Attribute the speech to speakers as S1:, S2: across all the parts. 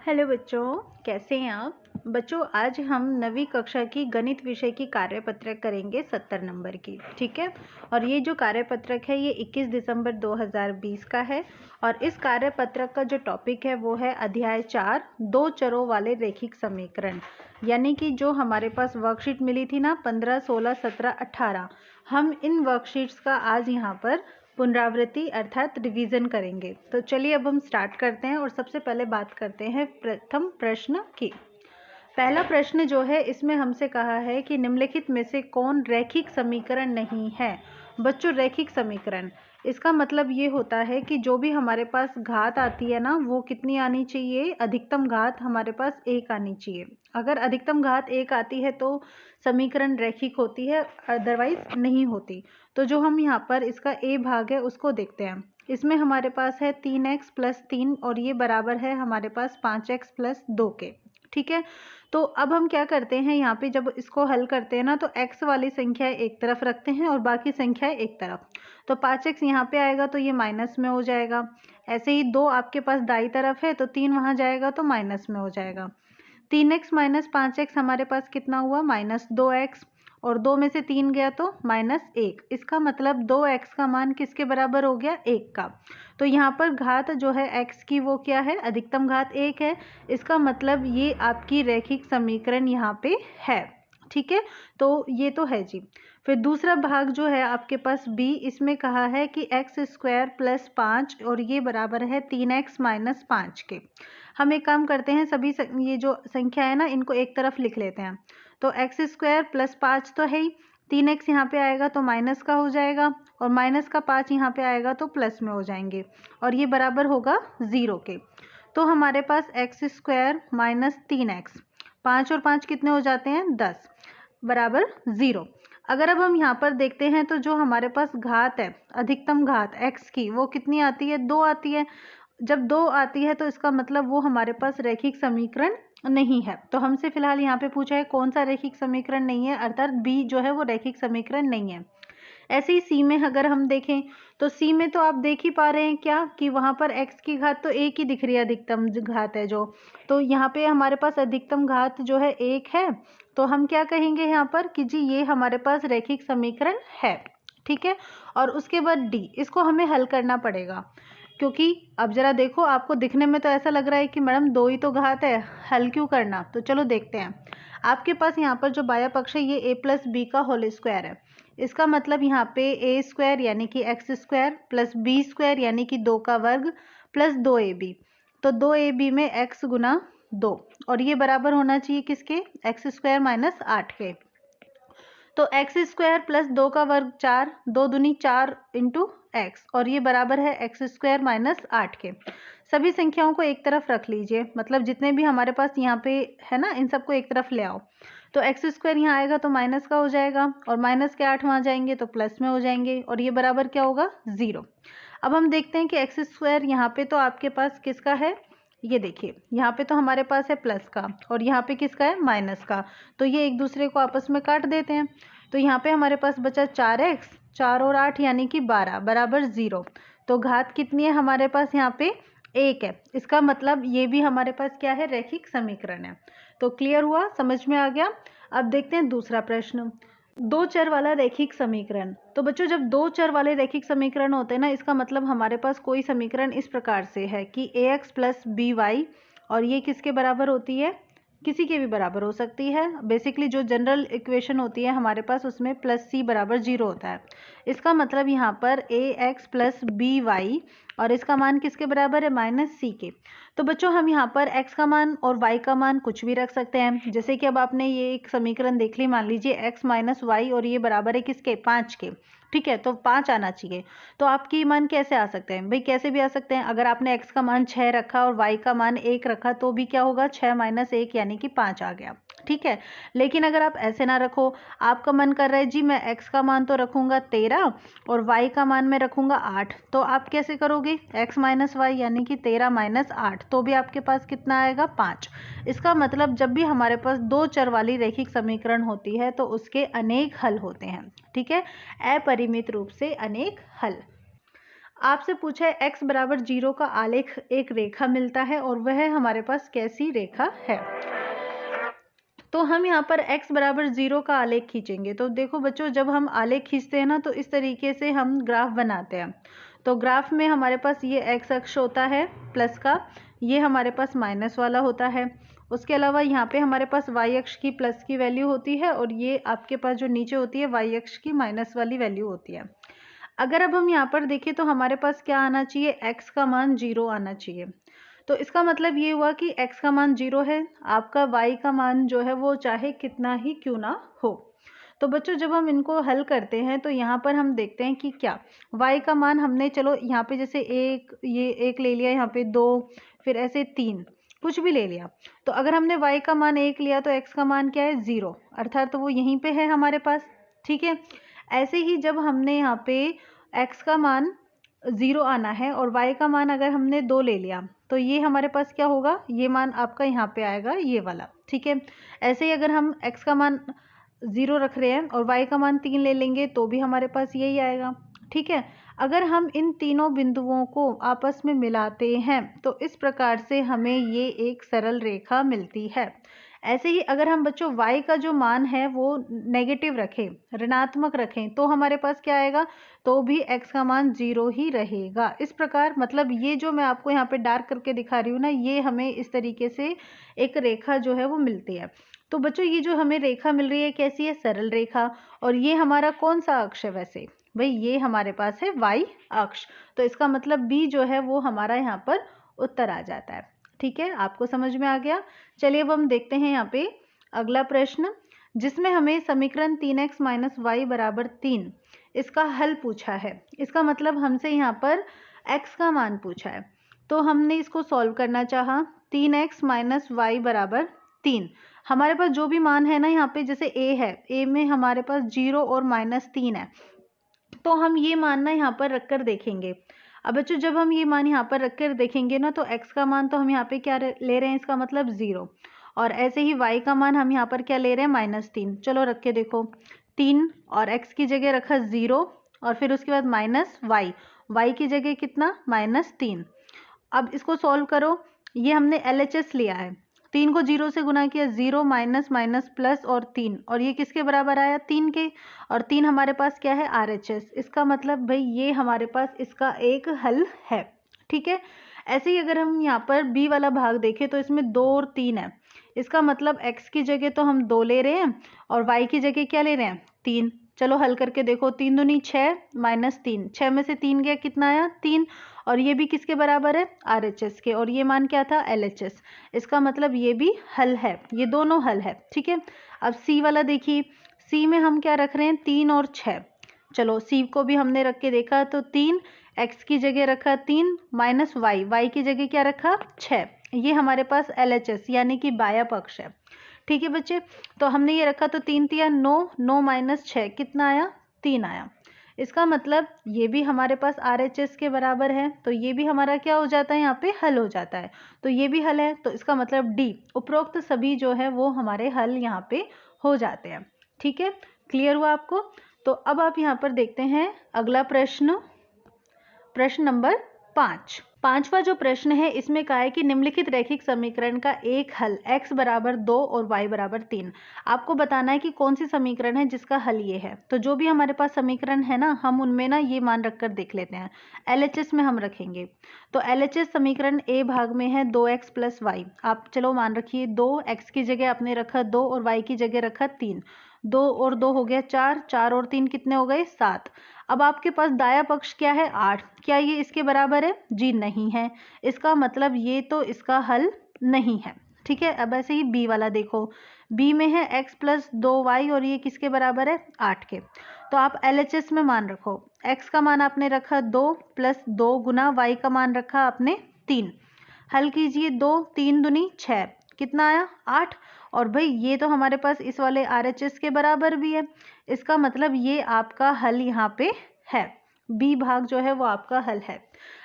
S1: Hello बच्चों, कैसे हैं आप? बच्चों, आज हम 9वीं कक्षा की गणित विषय की कार्यपत्रक करेंगे 70 नंबर की। ठीक है। और ये जो कार्यपत्रक है ये 21 दिसंबर 2020 का है। और इस कार्यपत्रक का जो टॉपिक है वो है अध्याय 4, दो चरों वाले रैखिक समीकरण। यानी कि जो हमारे पास वर्कशीट मिली थी ना 15, 16, 17, 18, हम इन वर्कशीट्स का आज यहाँ पर पुनरावृत्ति अर्थात रिवीजन करेंगे। तो चलिए अब हम स्टार्ट करते हैं और सबसे पहले बात करते हैं प्रथम प्रश्न की। पहला प्रश्न जो है इसमें हमसे कहा है कि निम्नलिखित में से कौन रैखिक समीकरण नहीं है। बच्चों, रैखिक समीकरण इसका मतलब ये होता है कि जो भी हमारे पास घात आती है ना वो कितनी आनी चाहिए, अधिकतम घात हमारे पास 1 आनी चाहिए। अगर अधिकतम घात 1 आती है तो समीकरण रैखिक होती है, अदरवाइज नहीं होती। तो जो हम यहाँ पर इसका ए भाग है उसको देखते हैं। इसमें हमारे पास है 3x + 3 और ये बराबर है हमारे पास 5x + 2 के। ठीक है। तो अब हम क्या करते हैं, यहाँ पे जब इसको हल करते हैं ना तो x वाली संख्या एक तरफ रखते हैं और बाकी संख्याएं एक तरफ। तो 5x यहाँ पे आएगा तो ये माइनस में हो जाएगा। ऐसे ही 2 आपके पास दाई तरफ है तो 3 वहाँ जाएगा तो माइनस में हो जाएगा। 3x - 5x हमारे पास कितना हुआ, -2x। और 2 में से 3 गया तो -1। इसका मतलब 2x का मान किसके बराबर हो गया, 1 का। तो यहाँ पर घात जो है x की वो क्या है, अधिकतम घात 1 है। इसका मतलब ये आपकी रैखिक समीकरण यहाँ पे है। ठीक है। तो ये तो है जी। फिर दूसरा भाग जो है आपके पास b, इसमें कहा है कि x² + 5 और ये बराबर है 3x - 5 के। हम एक काम करते हैं, सभी ये जो संख्या है ना इनको एक तरफ लिख लेते हैं। तो x² + 5 तो है ही, 3x यहाँ पे आएगा तो माइनस का हो जाएगा और माइनस का 5 यहाँ पे आएगा तो प्लस में हो जाएंगे और ये बराबर होगा 0 के। तो हमारे पास x² - 3x, 5 और 5 कितने हो जाते हैं, 10 बराबर 0। अगर अब हम यहाँ पर देखते हैं तो जो हमारे पास घात है, अधिकतम घात x की वो कितनी आती है, 2 आती है। जब 2 आती है तो इसका मतलब वो हमारे पास रैखिक समीकरण नहीं है। तो हमसे फिलहाल यहाँ पे पूछा है कौन सा रैखिक समीकरण नहीं है, अर्थात बी जो है वो रैखिक समीकरण नहीं है। ऐसे ही सी में अगर हम देखें तो सी में तो आप देख ही पा रहे हैं क्या कि वहाँ पर x की घात तो 1 ही दिख रही है, अधिकतम घात है जो। तो यहाँ पे हमारे पास अधिकतम घात जो है 1 है। तो हम क्या कहेंगे यहाँ पर कि जी ये हमारे पास रैखिक समीकरण है। ठीक है। और उसके बाद डी, इसको हमें हल करना पड़ेगा क्योंकि अब जरा देखो, आपको दिखने में तो ऐसा लग रहा है कि मैडम 2 ही तो घात है, हल क्यों करना। तो चलो देखते हैं। आपके पास यहाँ पर जो बाया पक्ष है ये a + b का होल स्क्वायर है। इसका मतलब यहाँ पे a² यानी कि x² + b² यानी कि 2 का वर्ग + 2ab। तो 2ab में x गुना 2 और ये बराबर होना चाहिए किसके, x² - 8 के। तो x² + 2 का वर्ग 4, 2 दूनी 4 × x और ये बराबर है x² - 8 के। सभी संख्याओं को एक तरफ रख लीजिए, मतलब जितने भी हमारे पास यहाँ पे है ना इन सबको एक तरफ ले आओ। तो x² यहाँ आएगा तो माइनस का हो जाएगा और माइनस के 8 वहाँ जाएंगे तो प्लस में हो जाएंगे और ये बराबर क्या होगा, 0। अब हम देखते हैं कि x² यहाँ पे तो आपके पास किसका है, ये देखिए यहाँ पे तो हमारे पास है प्लस का और यहाँ पे किसका है, माइनस का। तो ये एक दूसरे को आपस में काट देते हैं। तो यहाँ पे हमारे पास बचा 4x, 4 और 8 यानी कि 12 बराबर 0। तो घात कितनी है हमारे पास, यहाँ पे 1 है। इसका मतलब ये भी हमारे पास क्या है, रैखिक समीकरण है। तो क्लियर हुआ, समझ में आ गया। अब देखते हैं दूसरा प्रश्न, दो चर वाला रैखिक समीकरण। तो बच्चों जब दो चर वाले रैखिक समीकरण होते हैं ना, इसका मतलब हमारे पास कोई समीकरण इस प्रकार से है कि ax + by और ये किसके बराबर होती है, किसी के भी बराबर हो सकती है। बेसिकली जो जनरल इक्वेशन होती है हमारे पास उसमें +c = 0 होता है। इसका मतलब यहाँ पर ax + by और इसका मान किसके बराबर है, -c के। तो बच्चों हम यहाँ पर x का मान और y का मान कुछ भी रख सकते हैं। जैसे कि अब आपने ये एक समीकरण देख ली, मान लीजिए x - y और ये बराबर है किसके, 5 के। ठीक है, तो 5 आना चाहिए। तो आपकी मान कैसे आ सकते हैं भाई, कैसे भी आ सकते हैं। अगर आपने x का मान 6 रखा और y का मान 1 रखा तो भी क्या होगा, 6 - 1 यानी कि 5 आ गया। ठीक है। लेकिन अगर आप ऐसे ना रखो, आपका मन कर रहा है जी मैं x का मान तो रखूंगा 13 और y का मान मैं रखूंगा 8, तो आप कैसे करोगे, x - y यानी कि 13 - 8, तो भी आपके पास कितना आएगा, 5। इसका मतलब जब भी हमारे पास दो चर वाली रैखिक समीकरण होती है तो उसके अनेक हल होते हैं। ठीक है, अपरिमित रूप से अनेक हल। आपसे पूछा है x बराबर 0 का आलेख एक रेखा मिलता है और वह हमारे पास कैसी रेखा है। तो हम यहाँ पर x बराबर 0 का आलेख खींचेंगे। तो देखो बच्चों, जब हम आलेख खींचते हैं ना तो इस तरीके से हम ग्राफ बनाते हैं। तो ग्राफ में हमारे पास ये x अक्ष होता है प्लस का, ये हमारे पास माइनस वाला होता है। उसके अलावा यहाँ पे हमारे पास y अक्ष की प्लस की वैल्यू होती है और ये आपके पास जो नीचे होती है y अक्ष की माइनस वाली वैल्यू होती है। अगर अब हम यहाँ पर देखें तो हमारे पास क्या आना चाहिए, x का मान 0 आना चाहिए। तो इसका मतलब ये हुआ कि x का मान 0 है, आपका y का मान जो है वो चाहे कितना ही क्यों ना हो। तो बच्चों जब हम इनको हल करते हैं तो यहाँ पर हम देखते हैं कि क्या y का मान हमने, चलो यहाँ पे जैसे ये एक ले लिया, यहाँ पे 2, फिर ऐसे 3, कुछ भी ले लिया। तो अगर हमने y का मान 1 लिया तो x का मान क्या है, 0, अर्थात तो वो यहीं पे है हमारे पास। ठीक है, ऐसे ही जब हमने यहाँ पे x का मान 0 आना है और y का मान अगर हमने 2 ले लिया तो ये हमारे पास क्या होगा, ये मान आपका यहाँ पे आएगा, ये वाला। ठीक है, ऐसे ही अगर हम x का मान 0 रख रहे हैं और y का मान 3 ले लेंगे तो भी हमारे पास यही आएगा। ठीक है, अगर हम इन तीनों बिंदुओं को आपस में मिलाते हैं तो इस प्रकार से हमें ये एक सरल रेखा मिलती है। ऐसे ही अगर हम बच्चों y का जो मान है वो नेगेटिव रखें, ऋणात्मक रखें, तो हमारे पास क्या आएगा, तो भी x का मान 0 ही रहेगा। इस प्रकार मतलब ये जो मैं आपको यहाँ पे डार्क करके दिखा रही हूँ ना, ये हमें इस तरीके से एक रेखा जो है वो मिलती है। तो बच्चों ये जो हमें रेखा मिल रही है कैसी है, सरल रेखा। और ये हमारा कौन सा अक्ष है, वैसे भाई ये हमारे पास है y अक्ष। तो इसका मतलब b जो है वो हमारा यहाँ पर उत्तर आ जाता है। ठीक है, आपको समझ में आ गया। चलिए अब हम देखते हैं यहाँ पे अगला प्रश्न, जिसमें हमें समीकरण 3x माइनस वाई बराबर 3 इसका हल पूछा है। इसका मतलब हमसे यहाँ पर x का मान पूछा है, तो हमने इसको सॉल्व करना चाहा। 3x माइनस वाई बराबर 3, हमारे पास जो भी मान है ना यहाँ पे, जैसे a है, a में हमारे पास 0 और -3 है, तो हम ये मान ना यहाँ पर रखकर देखेंगे। अब बच्चों जब हम ये मान यहाँ पर रखकर देखेंगे ना तो x का मान तो हम यहाँ पे क्या ले रहे हैं, इसका मतलब 0, और ऐसे ही y का मान हम यहाँ पर क्या ले रहे हैं, -3। चलो रख के देखो, 3 और x की जगह रखा 0 और फिर उसके बाद माइनस y की जगह कितना, -3। अब इसको सॉल्व करो, ये हमने LHS लिया है, 3 को 0 से गुना किया, 0 माइनस माइनस प्लस और 3, और ये किसके बराबर आया, 3 के, और 3 हमारे पास क्या है, RHS। इसका मतलब भाई ये हमारे पास इसका एक हल है। ठीक है, ऐसे ही अगर हम यहाँ पर B वाला भाग देखें तो इसमें 2 और 3 है। इसका मतलब x की जगह तो हम 2 ले रहे हैं और y की जगह क्या ले रहे हैं, 3। चलो हल करके देखो, 3 दूनी 6 -3, 6 में से 3 गया, कितना आया, 3, और ये भी किसके बराबर है, RHS के, और ये मान क्या था, LHS। इसका मतलब ये भी हल है, ये दोनों हल है। ठीक है, अब C वाला देखिए, C में हम क्या रख रहे हैं, 3 और 6। चलो C को भी हमने रख के देखा, तो 3, x की जगह रखा 3 माइनस y की जगह क्या रखा, 6। ये हमारे पास LHS यानी कि बाया पक्ष है। ठीक है बच्चे, तो हमने ये रखा, तो 3 तिया 9, 9 माइनस 6 कितना आया, 3 आया। इसका मतलब ये भी हमारे पास RHS के बराबर है, तो ये भी हमारा क्या हो जाता है, यहाँ पे हल हो जाता है। तो ये भी हल है, तो इसका मतलब D, उपरोक्त सभी जो है वो हमारे हल यहाँ पे हो जाते हैं। ठीक है, क्लियर हुआ आपको। तो अब आप यहाँ पर देखते हैं अगला प्रश्न, प्रश्न नंबर 5। पांचवा जो प्रश्न है इसमें कहा है कि निम्नलिखित रैखिक समीकरण का एक हल x बराबर 2 और y बराबर 3। आपको बताना है कि कौन सी समीकरण है जिसका हल ये है। तो जो भी हमारे पास समीकरण है ना, हम उनमें ना ये मान रखकर देख लेते हैं। LHS में हम रखेंगे, तो LHS समीकरण A भाग में है 2x प्लस वाई। आप चलो मान रखिए 2, x की जगह आपने रखा 2 और y की जगह रखा 3। 2 और 2 हो गया 4, 4 और 3 कितने हो गए, 7। अब आपके पास दाया पक्ष क्या है, 8। क्या ये इसके बराबर है, जी नहीं है। इसका मतलब ये तो इसका हल नहीं है। ठीक है, अब ऐसे ही B वाला देखो, B में है x प्लस 2y और ये किसके बराबर है, 8 के। तो आप LHS में मान रखो, x का मान आपने रखा 2 प्लस 2 गुना y का मान रखा आपने 3। हल कीजिए, 2 3 दूनी 6, कितना आया, 8। और भाई ये तो हमारे पास इस वाले RHS के बराबर भी है। इसका मतलब ये आपका हल यहाँ पे है, B भाग जो है वो आपका हल है।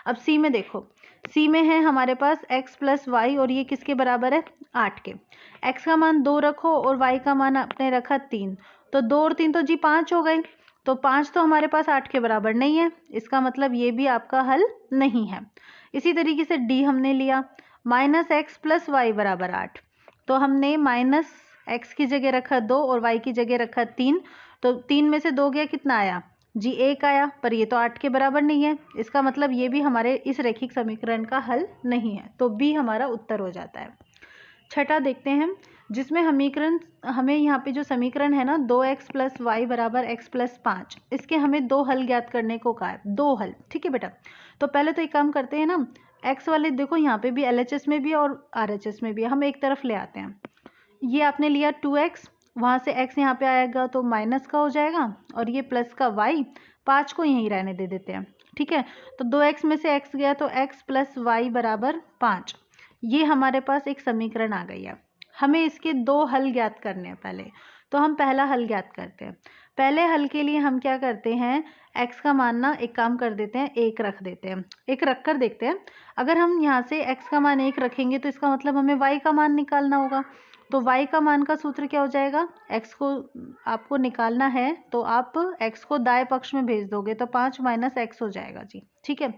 S1: अब C में देखो, C में है हमारे पास x प्लस वाई और ये किसके बराबर है, 8 के। x का मान 2 रखो और y का मान आपने रखा 3, तो 2 और 3 तो जी 5 हो गए। तो 5 तो हमारे पास 8 के बराबर नहीं है, इसका मतलब ये भी आपका हल नहीं है। इसी तरीके से डी हमने लिया, -x + y बराबर 8, तो हमने -x की जगह रखा 2 और y की जगह रखा 3, तो 3 में से 2 गया, कितना आया जी 1 आया, पर ये तो 8 के बराबर नहीं है, इसका मतलब ये भी हमारे इस रैखिक समीकरण का हल नहीं है, तो बी हमारा उत्तर हो जाता है। छठा देखते हैं, जिसमें हमें यहाँ पे जो समीकरण है ना 2x + y बराबर x + 5, इसके हमें दो हल ज्ञात करने को कहा है, दो हल। ठीक है बेटा, तो पहले तो एक काम करते हैं ना, x वाले देखो यहाँ पे भी LHS में भी है और RHS में भी है, हम एक तरफ ले आते हैं। ये आपने लिया 2x, वहाँ से x यहाँ पे आएगा तो माइनस का हो जाएगा, और ये प्लस का y, 5 को यहीं रहने दे देते हैं। ठीक है, तो 2x में से x गया तो x + y बराबर 5, ये हमारे पास एक समीकरण आ गई है। हमें इसके दो हल ज्ञात करने हैं पहले, तो हम पहला हल ज्ञात करते हैं। पहले हल के लिए हम क्या करते हैं, x का मान ना एक काम कर देते हैं, 1 रख देते हैं, 1 रख कर देखते हैं। अगर हम यहाँ से x का मान 1 रखेंगे तो इसका मतलब हमें y का मान निकालना होगा, तो y का मान का सूत्र क्या हो जाएगा, x को आपको निकालना है तो आप x को दाएं पक्ष में भेज दोगे तो 5 - x हो जाएगा जी। ठीक है,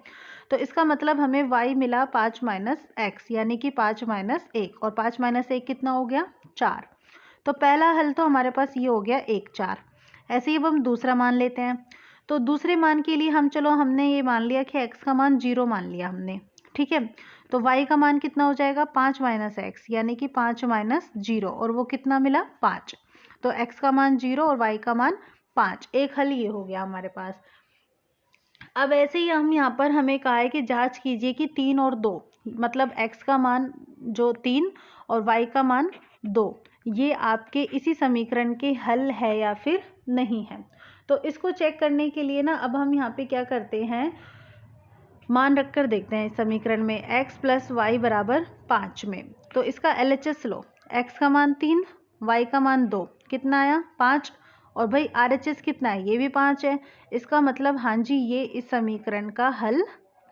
S1: तो इसका मतलब हमें y मिला 5 - x, यानी कि 5 - 1, और 5 - 1 कितना हो गया, 4। तो पहला हल तो हमारे पास ये हो गया 1, 4। ऐसे ही अब हम दूसरा मान लेते हैं, तो दूसरे मान के लिए हमने ये मान लिया कि x का मान 0 मान लिया हमने। ठीक है, तो y का मान कितना हो जाएगा, 5 - x, यानी कि 5 - 0, और वो कितना मिला, 5। तो x का मान 0 और y का मान 5, एक हल ये हो गया हमारे पास। अब ऐसे ही हम यहाँ पर हमें कहा है कि जांच कीजिए कि 3 और 2, मतलब x का मान जो 3 और y का मान 2, ये आपके इसी समीकरण के हल है या फिर नहीं है। तो इसको चेक करने के लिए ना अब हम यहाँ पे क्या करते हैं, मान रखकर देखते हैं इस समीकरण में x + y बराबर 5 में, तो इसका LHS लो, x का मान 3, y का मान 2, कितना आया, 5, और भाई RHS कितना है, ये भी 5 है, इसका मतलब हाँ जी ये इस समीकरण का हल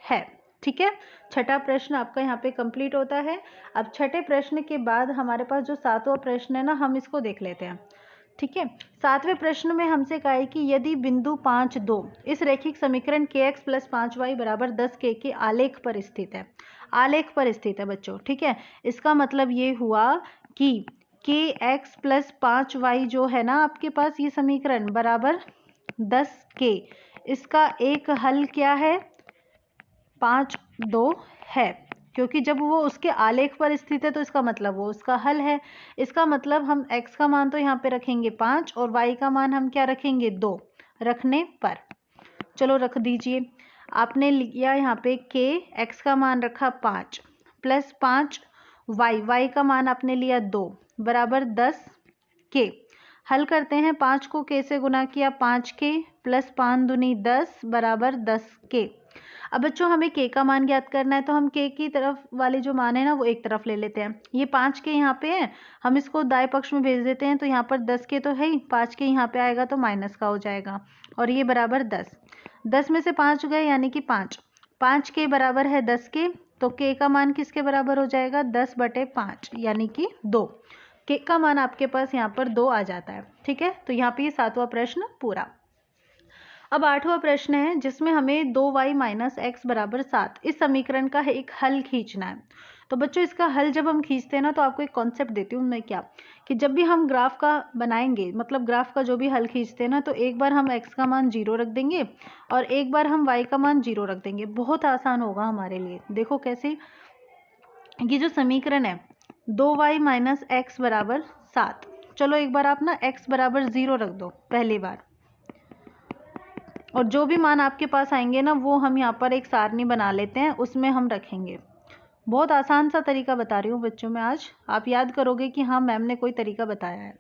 S1: है। ठीक है, छठा प्रश्न आपका यहाँ पे कंप्लीट होता है। अब छठे प्रश्न के बाद हमारे पास जो सातवां प्रश्न है ना, हम इसको देख लेते हैं। ठीक है, सातवें प्रश्न में हमसे कहा है कि यदि बिंदु 5, 2 इस रैखिक समीकरण kx + 5y बराबर 10k के आलेख पर स्थित है, आलेख पर स्थित है बच्चों। ठीक है, इसका मतलब ये हुआ कि kx + 5y जो है ना आपके पास ये समीकरण बराबर 10k, इसका एक हल क्या है, 5, 2 है, क्योंकि जब वो उसके आलेख पर स्थित है तो इसका मतलब वो उसका हल है। इसका मतलब हम x का मान तो यहाँ पे रखेंगे 5 और y का मान हम क्या रखेंगे, 2 रखने पर। चलो रख दीजिए, आपने लिया यहाँ पे k, x का मान रखा 5 + 5 y का मान आपने लिया 2 बराबर 10k। हल करते हैं, 5 को k से गुना किया 5k + 5 दूनी 10 बराबर 10k। अब बच्चों हमें k का मान ज्ञात करना है, तो हम k की तरफ वाले जो मान है ना वो एक तरफ ले लेते हैं। ये 5k यहाँ पे है, हम इसको दाएं पक्ष में भेज देते हैं, तो यहाँ पर 10k तो है ही, 5k यहाँ पे आएगा तो माइनस का हो जाएगा, और ये बराबर 10, 10 में से 5 गए यानी कि 5, 5k बराबर है 10k, तो k का मान किसके बराबर हो जाएगा, 10/5 यानी कि 2। k का मान आपके पास यहाँ पर 2 आ जाता है। ठीक है, तो यहाँ पे ये सातवां प्रश्न पूरा। अब आठवां प्रश्न है, जिसमें हमें 2y - x बराबर 7 इस समीकरण का एक हल खींचना है। तो बच्चों इसका हल जब हम खींचते हैं ना, तो आपको एक कॉन्सेप्ट देती हूँ मैं, क्या कि जब भी हम ग्राफ का बनाएंगे, मतलब ग्राफ का जो भी हल खींचते हैं ना, तो एक बार हम x का मान 0 रख देंगे और एक बार हम y का मान 0 रख देंगे, बहुत आसान होगा हमारे लिए। देखो कैसे, ये जो समीकरण है 2y - x बराबर 7, चलो एक बार आप ना x बराबर 0 रख दो पहली बार, और जो भी मान आपके पास आएंगे ना वो हम यहाँ पर एक सारणी बना लेते हैं, उसमें हम रखेंगे। बहुत आसान सा तरीका बता रही हूँ बच्चों मैं आज, आप याद करोगे कि हाँ मैम ने कोई तरीका बताया है।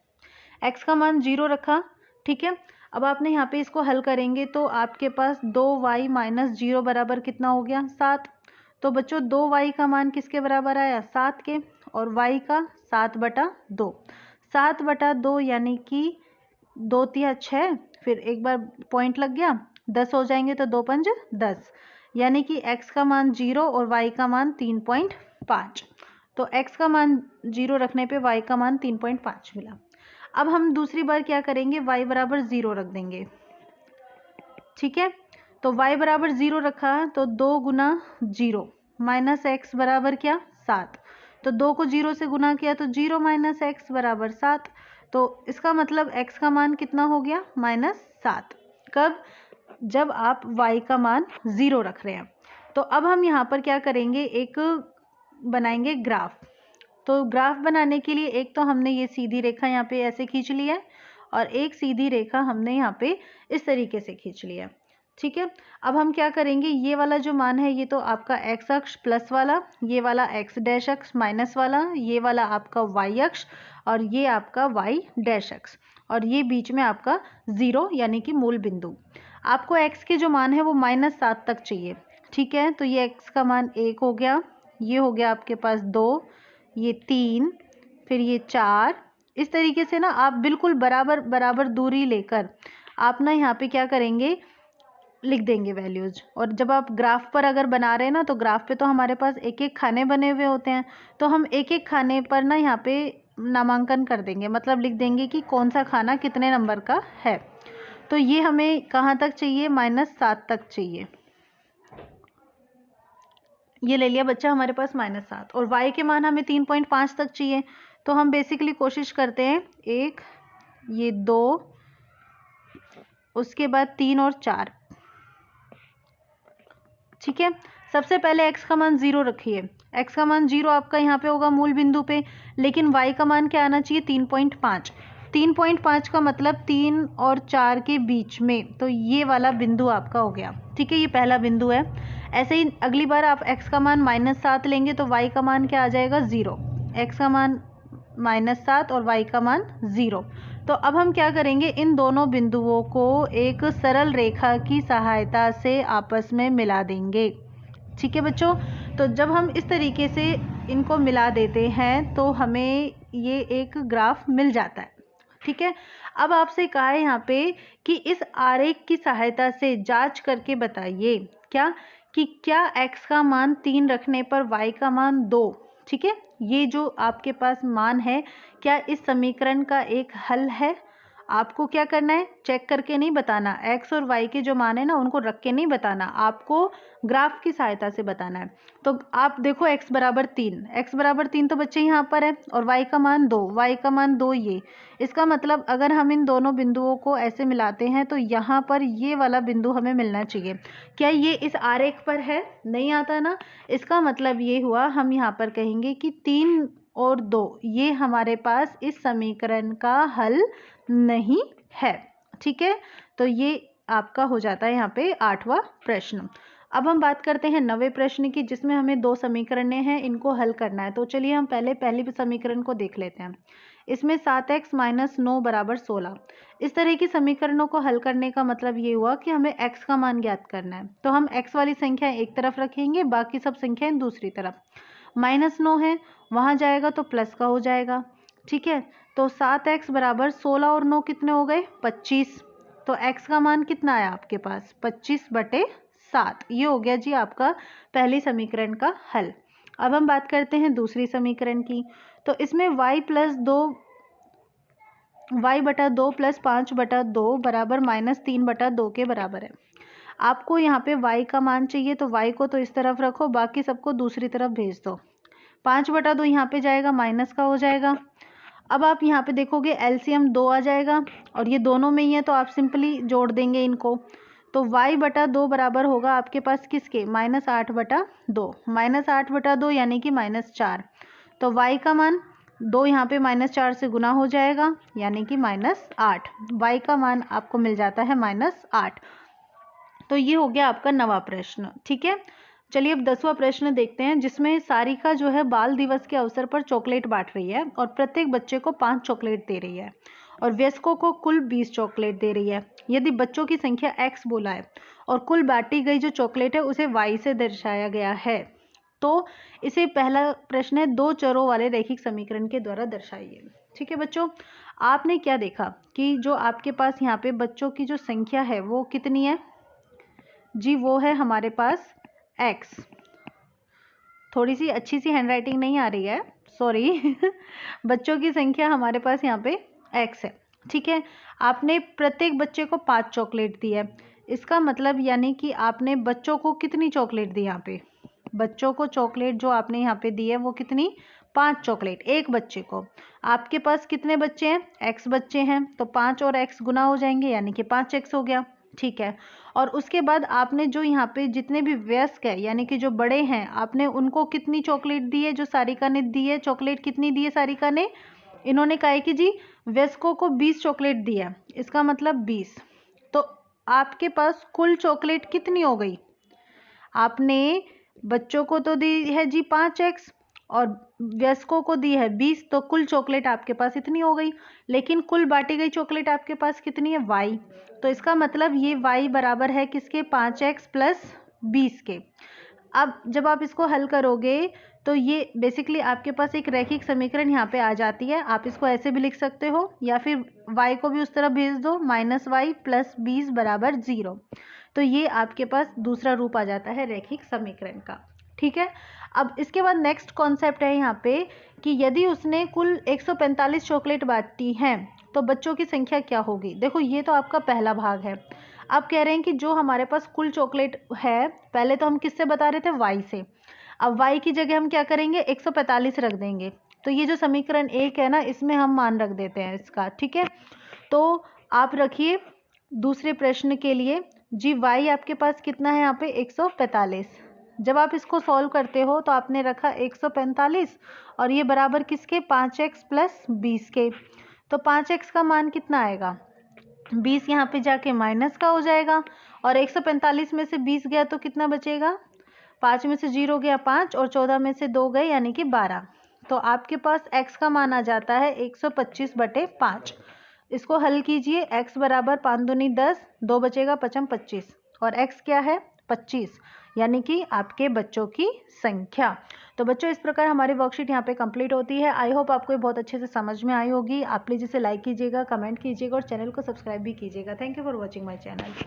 S1: x का मान 0 रखा, ठीक है, अब आपने यहाँ पे इसको हल करेंगे तो आपके पास 2y - 0 बराबर कितना हो गया, 7। तो बच्चों 2y का मान किसके बराबर आया, 7 के, और y का 7/2, 7/2 यानी कि 2 तिया 6, फिर एक बार पॉइंट लग गया, 10 हो जाएंगे तो 2 पंज 10, यानी कि x का मान 0 और y का मान 3.5। तो x का मान 0 रखने पे y का मान 3.5 मिला। अब हम दूसरी बार क्या करेंगे, y बराबर 0 रख देंगे, ठीक है। तो y बराबर 0 रखा है, तो 2 गुना 0 माइनस एक्स बराबर क्या 7। तो 2 को 0 से गुना किया तो 0 माइनस एक्स बराबर 7। तो इसका मतलब x का मान कितना हो गया -7। कब? जब आप y का मान 0 रख रहे हैं। तो अब हम यहाँ पर क्या करेंगे, एक बनाएंगे ग्राफ। तो ग्राफ बनाने के लिए एक तो हमने ये सीधी रेखा यहाँ पे ऐसे खींच ली है और एक सीधी रेखा हमने यहाँ पे इस तरीके से खींच लिया। ठीक है। अब हम क्या करेंगे, ये वाला जो मान है ये तो आपका x अक्ष प्लस वाला, ये वाला x डैश अक्ष माइनस वाला, ये वाला आपका y अक्ष और ये आपका y डैश अक्ष, और ये बीच में आपका 0 यानी कि मूल बिंदु। आपको x के जो मान है वो -7 तक चाहिए। ठीक है। तो ये x का मान 1 हो गया, ये हो गया आपके पास 2, ये 3, फिर ये 4। इस तरीके से ना आप बिल्कुल बराबर बराबर दूरी लेकर आप ना यहाँ पे क्या करेंगे, लिख देंगे वैल्यूज। और जब आप ग्राफ पर अगर बना रहे हैं ना, तो ग्राफ पे तो हमारे पास एक एक खाने बने हुए होते हैं, तो हम एक एक खाने पर ना यहाँ पे नामांकन कर देंगे, मतलब लिख देंगे कि कौन सा खाना कितने नंबर का है। तो ये हमें कहाँ तक चाहिए, -7 तक चाहिए। ये ले लिया बच्चा हमारे पास -7, और y के मान हमें 3.5 तक चाहिए। तो हम बेसिकली कोशिश करते हैं 1, ये 2, उसके बाद 3 और 4। ठीक है। सबसे पहले x का मान 0 रखिए। x का मान 0 आपका यहाँ पे होगा मूल बिंदु पे, लेकिन y का मान क्या आना चाहिए 3.5। 3.5 का मतलब 3 और 4 के बीच में, तो ये वाला बिंदु आपका हो गया। ठीक है, ये पहला बिंदु है। ऐसे ही अगली बार आप x का मान -7 लेंगे तो y का मान क्या आ जाएगा 0। x का मान -7 और y का मान 0। तो अब हम क्या करेंगे, इन दोनों बिंदुओं को एक सरल रेखा की सहायता से आपस में मिला देंगे। ठीक है बच्चों। तो जब हम इस तरीके से इनको मिला देते हैं तो हमें ये एक ग्राफ मिल जाता है। ठीक है। अब आपसे कहा है यहाँ पे कि इस आरेख की सहायता से जांच करके बताइए क्या x का मान 3 रखने पर y का मान 2, ठीक है, ये जो आपके पास मान है क्या इस समीकरण का एक हल है। आपको क्या करना है, चेक करके नहीं बताना, x और y के जो मान है ना उनको रख के नहीं बताना, आपको ग्राफ की सहायता से बताना है। तो आप देखो x बराबर 3 तो बच्चे यहाँ पर है, और y का मान 2, ये इसका मतलब अगर हम इन दोनों बिंदुओं को ऐसे मिलाते हैं तो यहाँ पर ये वाला बिंदु हमें मिलना चाहिए। क्या ये इस आरेख पर है, नहीं आता ना, इसका मतलब ये हुआ हम यहाँ पर कहेंगे कि 3 और 2 ये हमारे पास इस समीकरण का हल नहीं है। ठीक है। तो ये आपका हो जाता है यहाँ पे 8वां प्रश्न। अब हम बात करते हैं 9वें प्रश्न की, जिसमें हमें 2 समीकरण हैं, इनको हल करना है। तो चलिए हम पहले पहली समीकरण को देख लेते हैं। इसमें 7x - 9 = 16। इस तरह की समीकरणों को हल करने का मतलब ये हुआ कि हमें x का मान ज्ञात करना है। तो हम x वाली संख्या एक तरफ रखेंगे, बाकी सब संख्याएं दूसरी तरफ। -9 है, वहां जाएगा तो प्लस का हो जाएगा। ठीक है। तो 7x = 16 और 9 कितने हो गए 25। तो x का मान कितना आया आपके पास 25/7। ये हो गया जी आपका पहली समीकरण का हल। अब हम बात करते हैं दूसरी समीकरण की। तो इसमें y + 2 + 5/2 बराबर -3/2 के बराबर है। आपको यहाँ पे y का मान चाहिए, तो y को तो इस तरफ रखो, बाकी सबको दूसरी तरफ भेज दो। 5/2 यहाँ पे जाएगा, माइनस का हो जाएगा। अब आप यहाँ पे देखोगे एलसीएम 2 आ जाएगा, और ये दोनों में ही है तो आप सिंपली जोड़ देंगे इनको। तो y/2 बराबर होगा आपके पास किसके, -8/2। -8/2 यानी कि -4। तो y का मान 2 यहाँ पे -4 से गुना हो जाएगा, यानी कि -8। y का मान आपको मिल जाता है -8। तो ये हो गया आपका 9वां प्रश्न। ठीक है। चलिए अब 10वां प्रश्न देखते हैं, जिसमें सारिका जो है बाल दिवस के अवसर पर चॉकलेट बांट रही है और प्रत्येक बच्चे को 5 चॉकलेट दे रही है, और वयस्कों को कुल 20 चॉकलेट दे रही है। यदि बच्चों की संख्या x बोला है और कुल बांटी गई जो चॉकलेट है उसे y से दर्शाया गया है, तो इसे पहला प्रश्न है 2 चरों वाले रैखिक समीकरण के द्वारा दर्शाइए। ठीक है बच्चों, आपने क्या देखा कि जो आपके पास यहाँ पे बच्चों की जो संख्या है वो कितनी है जी, वो है हमारे पास x। थोड़ी सी अच्छी सी हैंडराइटिंग नहीं आ रही है, सॉरी बच्चों की संख्या हमारे पास यहाँ पे x है। ठीक है। आपने प्रत्येक बच्चे को 5 चॉकलेट दी है, इसका मतलब यानी कि आपने बच्चों को कितनी चॉकलेट दी यहाँ पे, बच्चों को चॉकलेट जो आपने यहाँ पे दी है वो कितनी, 5 चॉकलेट एक बच्चे को। आपके पास कितने बच्चे हैं, x बच्चे हैं, तो 5 और x गुना हो जाएंगे यानी कि 5x हो गया, ठीक है। और उसके बाद आपने जो यहाँ पे जितने भी वयस्क है यानी कि जो बड़े हैं, आपने उनको कितनी चॉकलेट दी है, जो सारिका ने दी है चॉकलेट कितनी दी है सारिका ने, इन्होंने कहा है कि जी वयस्कों को 20 चॉकलेट दी है, इसका मतलब 20। तो आपके पास कुल चॉकलेट कितनी हो गई, आपने बच्चों को तो दी है जी 5x और वयस्कों को दी है 20, तो कुल चॉकलेट आपके पास इतनी हो गई। लेकिन कुल बांटी गई चॉकलेट आपके पास कितनी है, y। तो इसका मतलब ये y बराबर है किसके, 5x प्लस 20 के। अब जब आप इसको हल करोगे तो ये बेसिकली आपके पास एक रैखिक समीकरण यहाँ पे आ जाती है। आप इसको ऐसे भी लिख सकते हो या फिर y को भी उस तरफ भेज दो, -y प्लस 20 बराबर 0। तो ये आपके पास दूसरा रूप आ जाता है रैखिक समीकरण का, ठीक है। अब इसके बाद नेक्स्ट कॉन्सेप्ट है यहाँ पे कि यदि उसने कुल 145 चॉकलेट बांटी हैं तो बच्चों की संख्या क्या होगी। देखो ये तो आपका पहला भाग है। अब कह रहे हैं कि जो हमारे पास कुल चॉकलेट है, पहले तो हम किससे बता रहे थे, y से। अब y की जगह हम क्या करेंगे, 145 रख देंगे। तो ये जो समीकरण 1 है ना, इसमें हम मान रख देते हैं इसका, ठीक है। तो आप रखिए दूसरे प्रश्न के लिए जी y आपके पास कितना है यहाँ पे 145। जब आप इसको सॉल्व करते हो तो आपने रखा 145 और ये बराबर किसके, 5x प्लस 20 के। तो 5x का मान कितना आएगा, 20 यहाँ पे जाके माइनस का हो जाएगा और 145 में से 20 गया तो कितना बचेगा, 5 में से 0 गया 5 और 14 में से 2 गए यानी कि 12। तो आपके पास x का मान आ जाता है 125/5। इसको हल कीजिए, x बराबर 5 दूनी 10, 2 बचेगा 5 25 और x क्या है 25, यानी कि आपके बच्चों की संख्या। तो बच्चों इस प्रकार हमारी वर्कशीट यहाँ पे कंप्लीट होती है। आई होप आपको ये बहुत अच्छे से समझ में आई होगी। आप प्लीज़ इसे लाइक कीजिएगा, कमेंट कीजिएगा और चैनल को सब्सक्राइब भी कीजिएगा। Thank you for watching my channel.